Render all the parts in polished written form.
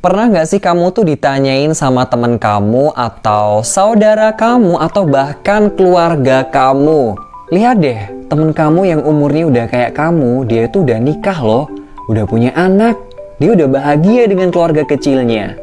Pernah nggak sih kamu tuh ditanyain sama teman kamu atau saudara kamu atau bahkan keluarga kamu? Lihat deh, temen kamu yang umurnya udah kayak kamu, dia tuh udah nikah loh, udah punya anak, dia udah bahagia dengan keluarga kecilnya.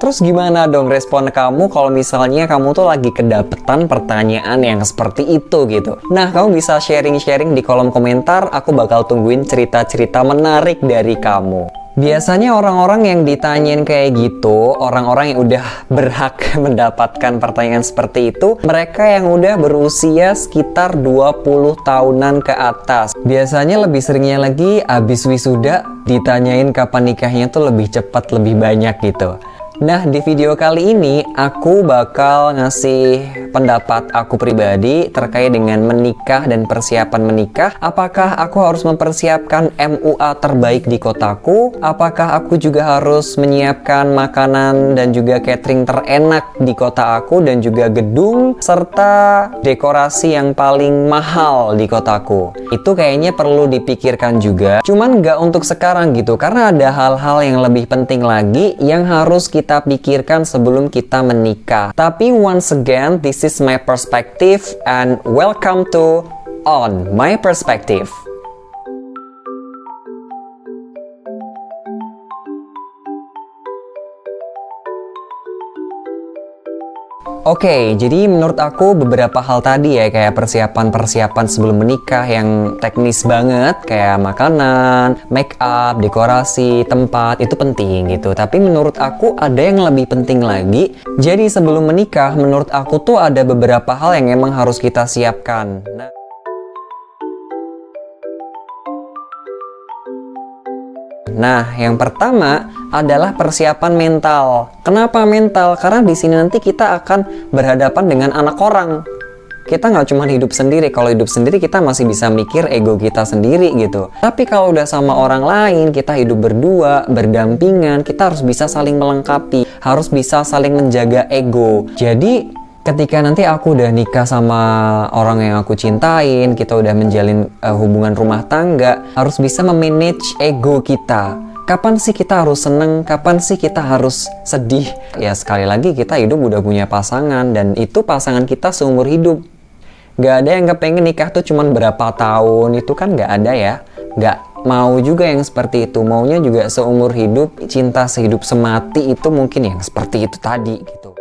Terus gimana dong respon kamu kalau misalnya kamu tuh lagi kedapetan pertanyaan yang seperti itu gitu? Nah, kamu bisa sharing-sharing di kolom komentar, aku bakal tungguin cerita-cerita menarik dari kamu. Biasanya orang-orang yang ditanyain kayak gitu, orang-orang yang udah berhak mendapatkan pertanyaan seperti itu, mereka yang udah berusia sekitar 20 tahunan ke atas. Biasanya lebih seringnya lagi abis wisuda ditanyain kapan nikahnya tuh lebih cepat, lebih banyak gitu. Nah, di video kali ini aku bakal ngasih pendapat aku pribadi terkait dengan menikah dan persiapan menikah. Apakah aku harus mempersiapkan MUA terbaik di kotaku? Apakah aku juga harus menyiapkan makanan dan juga catering terenak di kota aku dan juga gedung serta dekorasi yang paling mahal di kotaku? Itu kayaknya perlu dipikirkan juga. Cuman nggak untuk sekarang gitu, karena ada hal-hal yang lebih penting lagi yang harus kita pikirkan sebelum kita menikah. Tapi once again, this is my perspective and welcome to On My Perspective. Oke, jadi menurut aku beberapa hal tadi ya, kayak persiapan-persiapan sebelum menikah yang teknis banget, kayak makanan, make up, dekorasi, tempat, itu penting gitu. Tapi menurut aku ada yang lebih penting lagi. Jadi sebelum menikah, menurut aku tuh ada beberapa hal yang emang harus kita siapkan. Nah, yang pertama adalah persiapan mental. Kenapa mental? Karena di sini nanti kita akan berhadapan dengan anak orang. Kita nggak cuma hidup sendiri. Kalau hidup sendiri kita masih bisa mikir ego kita sendiri gitu. Tapi kalau udah sama orang lain, kita hidup berdua, berdampingan, kita harus bisa saling melengkapi, harus bisa saling menjaga ego. Jadi ketika nanti aku udah nikah sama orang yang aku cintain, kita udah menjalin hubungan rumah tangga, harus bisa memanage ego kita. Kapan sih kita harus seneng, kapan sih kita harus sedih? Ya sekali lagi kita hidup udah punya pasangan dan itu pasangan kita seumur hidup. Gak ada yang kepengen nikah tuh cuman berapa tahun, itu kan gak ada ya. Gak mau juga yang seperti itu, maunya juga seumur hidup, cinta sehidup semati, itu mungkin yang seperti itu tadi gitu.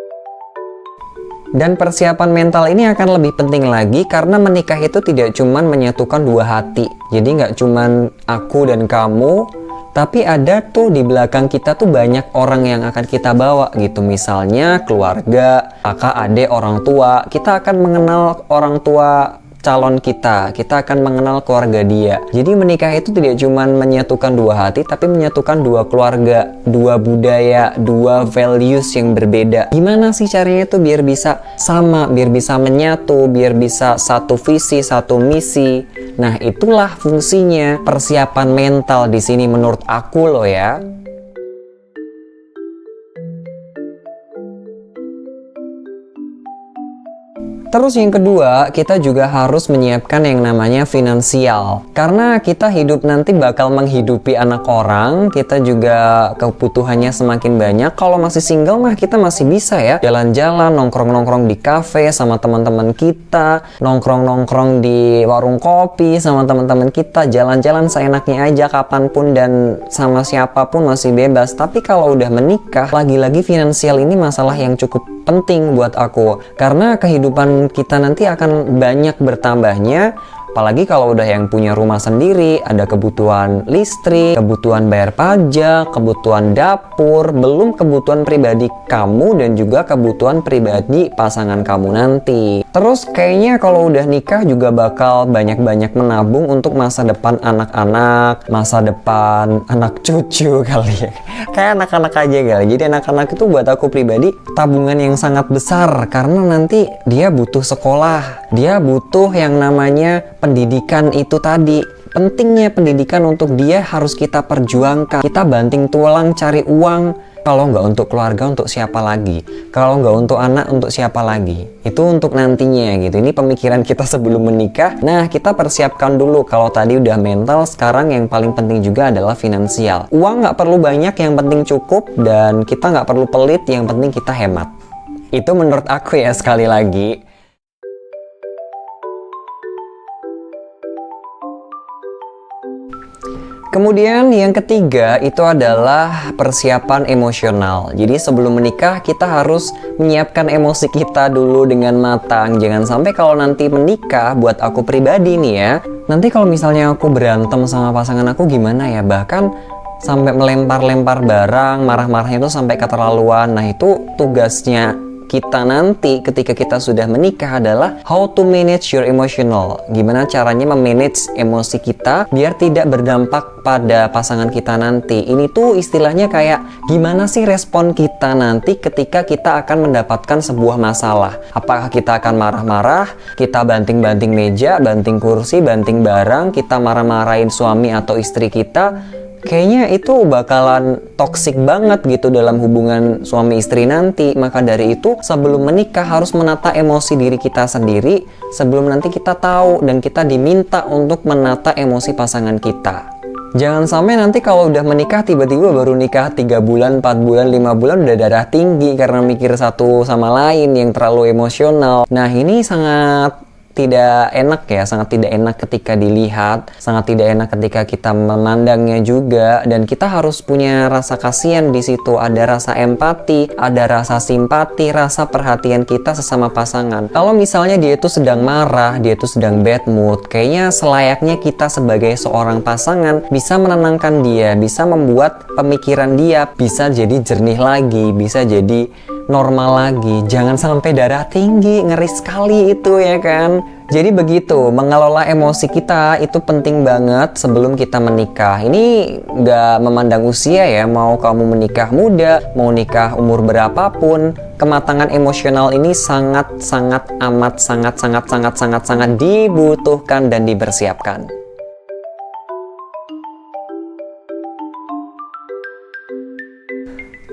Dan persiapan mental ini akan lebih penting lagi karena menikah itu tidak cuman menyatukan dua hati. Jadi nggak cuman aku dan kamu, tapi ada tuh di belakang kita tuh banyak orang yang akan kita bawa gitu. Misalnya keluarga, kakak, adik, orang tua. Kita akan mengenal orang tua calon kita akan mengenal keluarga dia. Jadi menikah itu tidak cuma menyatukan dua hati, tapi menyatukan dua keluarga, dua budaya, dua values yang berbeda. Gimana sih caranya tuh biar bisa sama, biar bisa menyatu, biar bisa satu visi, satu misi. Nah, itulah fungsinya persiapan mental di sini menurut aku loh ya. Terus yang kedua, kita juga harus menyiapkan yang namanya finansial. Karena kita hidup nanti bakal menghidupi anak orang, kita juga kebutuhannya semakin banyak. Kalau masih single mah kita masih bisa ya jalan-jalan, nongkrong-nongkrong di kafe sama teman-teman kita, nongkrong-nongkrong di warung kopi sama teman-teman kita, jalan-jalan seenaknya aja kapanpun dan sama siapapun masih bebas. Tapi kalau udah menikah, lagi-lagi finansial ini masalah yang cukup penting buat aku. Karena kehidupan kita nanti akan banyak bertambahnya, apalagi kalau udah yang punya rumah sendiri, ada kebutuhan listrik, kebutuhan bayar pajak, kebutuhan dapur, belum kebutuhan pribadi kamu dan juga kebutuhan pribadi pasangan kamu nanti. Terus kayaknya kalau udah nikah juga bakal banyak-banyak menabung untuk masa depan anak-anak, masa depan anak cucu kali ya. Kayak anak-anak aja kali. Jadi anak-anak itu buat aku pribadi tabungan yang sangat besar karena nanti dia butuh sekolah, dia butuh yang namanya pendidikan itu tadi. Pentingnya pendidikan untuk dia harus kita perjuangkan. Kita banting tulang cari uang Kalau nggak untuk keluarga, untuk siapa lagi? Kalau nggak untuk anak, untuk siapa lagi? Itu untuk nantinya gitu. Ini pemikiran kita sebelum menikah. Nah, kita persiapkan dulu. Kalau tadi udah mental, sekarang yang paling penting juga adalah finansial. Uang nggak perlu banyak, yang penting cukup. Dan kita nggak perlu pelit, yang penting kita hemat. Itu menurut aku ya, sekali lagi. Kemudian yang ketiga itu adalah persiapan emosional. Jadi sebelum menikah kita harus menyiapkan emosi kita dulu dengan matang. Jangan sampai kalau nanti menikah, buat aku pribadi nih ya, nanti kalau misalnya aku berantem sama pasangan aku gimana ya, bahkan sampai melempar-lempar barang, marah-marahnya itu sampai keterlaluan. Nah, itu tugasnya kita nanti ketika kita sudah menikah adalah how to manage your emotional. Gimana caranya memanage emosi kita biar tidak berdampak pada pasangan kita nanti. Ini tuh istilahnya kayak gimana sih respon kita nanti ketika kita akan mendapatkan sebuah masalah. Apakah kita akan marah-marah, kita banting-banting meja, banting kursi, banting barang, kita marah-marahin suami atau istri kita. Kayaknya itu bakalan toksik banget gitu dalam hubungan suami istri nanti. Maka dari itu sebelum menikah harus menata emosi diri kita sendiri sebelum nanti kita tahu dan kita diminta untuk menata emosi pasangan kita. Jangan sampai nanti kalau udah menikah tiba-tiba baru nikah 3 bulan, 4 bulan, 5 bulan udah darah tinggi karena mikir satu sama lain yang terlalu emosional. Nah, ini sangat tidak enak ya, sangat tidak enak ketika dilihat, sangat tidak enak ketika kita memandangnya juga, dan kita harus punya rasa kasihan di situ, ada rasa empati, ada rasa simpati, rasa perhatian kita sesama pasangan. Kalau misalnya dia itu sedang marah, dia itu sedang bad mood, kayaknya selayaknya kita sebagai seorang pasangan bisa menenangkan dia, bisa membuat pemikiran dia bisa jadi jernih lagi, bisa jadi normal lagi. Jangan sampai darah tinggi, ngeri sekali itu ya kan. Jadi begitu, mengelola emosi kita itu penting banget sebelum kita menikah. Ini nggak memandang usia ya, mau kamu menikah muda, mau nikah umur berapapun, kematangan emosional ini sangat dibutuhkan dan dipersiapkan.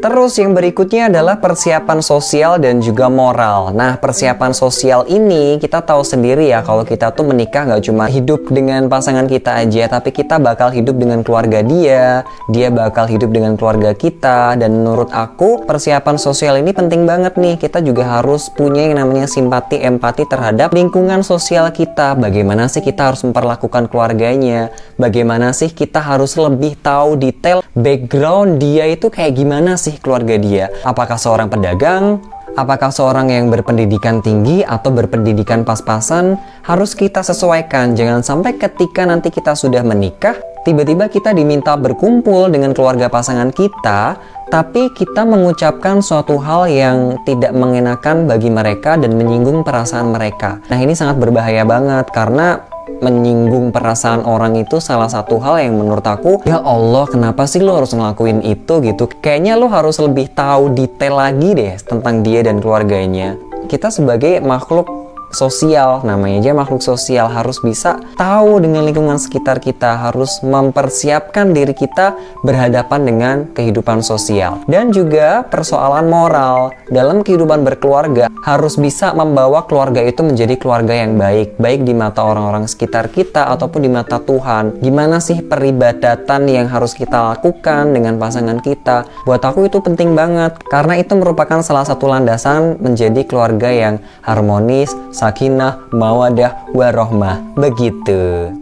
Terus yang berikutnya adalah persiapan sosial dan juga moral. Nah, persiapan sosial ini kita tahu sendiri ya, kalau kita tuh menikah nggak cuma hidup dengan pasangan kita aja, tapi kita bakal hidup dengan keluarga dia bakal hidup dengan keluarga kita. Dan menurut aku persiapan sosial ini penting banget nih. Kita juga harus punya yang namanya simpati, empati terhadap lingkungan sosial kita. Bagaimana sih kita harus memperlakukan keluarganya, bagaimana sih kita harus lebih tahu detail background dia itu kayak gimana sih keluarga dia. Apakah seorang pedagang? Apakah seorang yang berpendidikan tinggi atau berpendidikan pas-pasan? Harus kita sesuaikan. Jangan sampai ketika nanti kita sudah menikah, tiba-tiba kita diminta berkumpul dengan keluarga pasangan kita, tapi kita mengucapkan suatu hal yang tidak mengenakan bagi mereka dan menyinggung perasaan mereka. Nah, ini sangat berbahaya banget karena menyinggung perasaan orang itu salah satu hal yang menurut aku, ya Allah, kenapa sih lo harus ngelakuin itu gitu. Kayaknya lo harus lebih tahu detail lagi deh tentang dia dan keluarganya. Kita sebagai makhluk sosial, namanya aja makhluk sosial, harus bisa tahu dengan lingkungan sekitar kita, harus mempersiapkan diri kita berhadapan dengan kehidupan sosial. Dan juga persoalan moral dalam kehidupan berkeluarga, harus bisa membawa keluarga itu menjadi keluarga yang baik, baik di mata orang-orang sekitar kita ataupun di mata Tuhan. Gimana sih peribadatan yang harus kita lakukan dengan pasangan kita? Buat aku itu penting banget, karena itu merupakan salah satu landasan menjadi keluarga yang harmonis, sakinah, mawadah, warohmah. Begitu.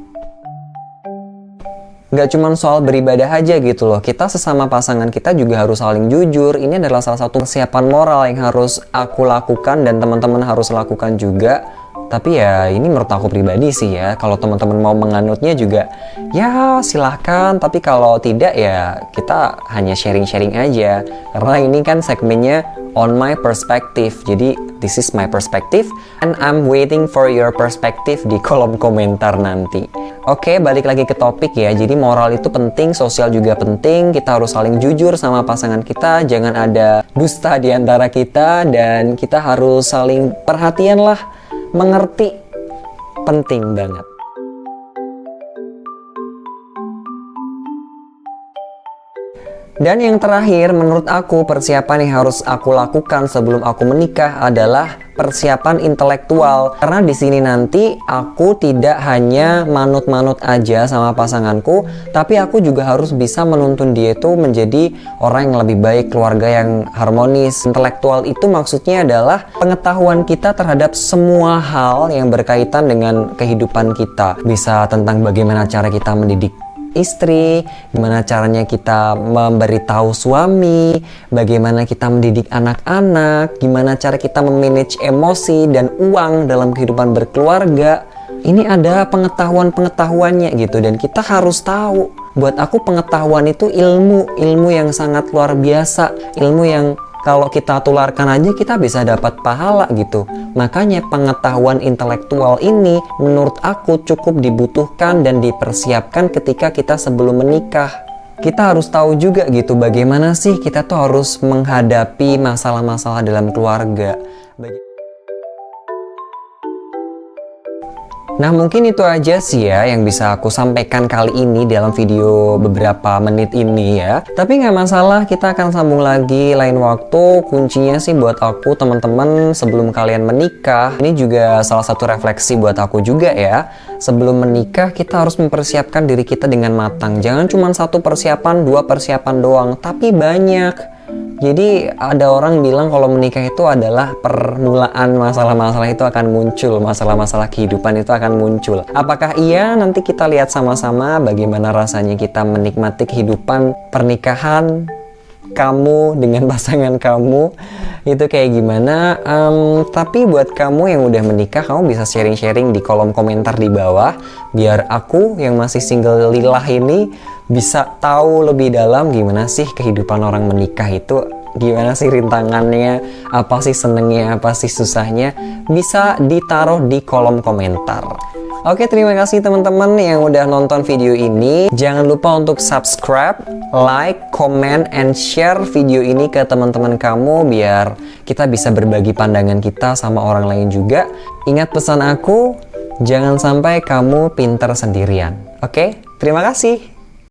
Gak cuma soal beribadah aja gitu loh, kita sesama pasangan kita juga harus saling jujur. Ini adalah salah satu persiapan moral yang harus aku lakukan dan teman-teman harus lakukan juga. Tapi ya ini menurut aku pribadi sih ya, kalau teman-teman mau menganutnya juga ya silahkan, tapi kalau tidak ya kita hanya sharing-sharing aja, karena ini kan segmennya on my perspective. Jadi this is my perspective and I'm waiting for your perspective di kolom komentar nanti. Oke, balik lagi ke topik ya. Jadi moral itu penting, sosial juga penting. Kita harus saling jujur sama pasangan kita, jangan ada dusta di antara kita, dan kita harus saling perhatian lah, mengerti. Penting banget. Dan yang terakhir, menurut aku persiapan yang harus aku lakukan sebelum aku menikah adalah persiapan intelektual. Karena di sini nanti aku tidak hanya manut-manut aja sama pasanganku, tapi aku juga harus bisa menuntun dia itu menjadi orang yang lebih baik, keluarga yang harmonis. Intelektual itu maksudnya adalah pengetahuan kita terhadap semua hal yang berkaitan dengan kehidupan kita. Bisa tentang bagaimana cara kita mendidik istri, gimana caranya kita memberitahu suami, bagaimana kita mendidik anak-anak, gimana cara kita memanage emosi dan uang dalam kehidupan berkeluarga. Ini ada pengetahuan-pengetahuannya gitu, dan kita harus tahu. Buat aku pengetahuan itu ilmu yang sangat luar biasa, ilmu yang kalau kita tularkan aja kita bisa dapat pahala gitu. Makanya pengetahuan intelektual ini menurut aku cukup dibutuhkan dan dipersiapkan ketika kita sebelum menikah. Kita harus tahu juga gitu bagaimana sih kita tuh harus menghadapi masalah-masalah dalam keluarga. Nah, mungkin itu aja sih ya yang bisa aku sampaikan kali ini dalam video beberapa menit ini ya. Tapi nggak masalah, kita akan sambung lagi lain waktu. Kuncinya sih buat aku teman-teman sebelum kalian menikah, ini juga salah satu refleksi buat aku juga ya. Sebelum menikah kita harus mempersiapkan diri kita dengan matang. Jangan cuma satu persiapan, dua persiapan doang, tapi banyak. Jadi ada orang bilang kalau menikah itu adalah permulaan masalah-masalah itu akan muncul, masalah-masalah kehidupan itu akan muncul. Apakah iya? Nanti kita lihat sama-sama bagaimana rasanya kita menikmati kehidupan pernikahan kamu dengan pasangan kamu itu kayak gimana. Tapi buat kamu yang udah menikah, kamu bisa sharing-sharing di kolom komentar di bawah, biar aku yang masih single lillah ini bisa tahu lebih dalam gimana sih kehidupan orang menikah itu, gimana sih rintangannya, apa sih senengnya, apa sih susahnya, bisa ditaruh di kolom komentar. Oke, terima kasih teman-teman yang udah nonton video ini. Jangan lupa untuk subscribe, like, comment, and share video ini ke teman-teman kamu biar kita bisa berbagi pandangan kita sama orang lain juga. Ingat pesan aku, jangan sampai kamu pintar sendirian. Oke, terima kasih.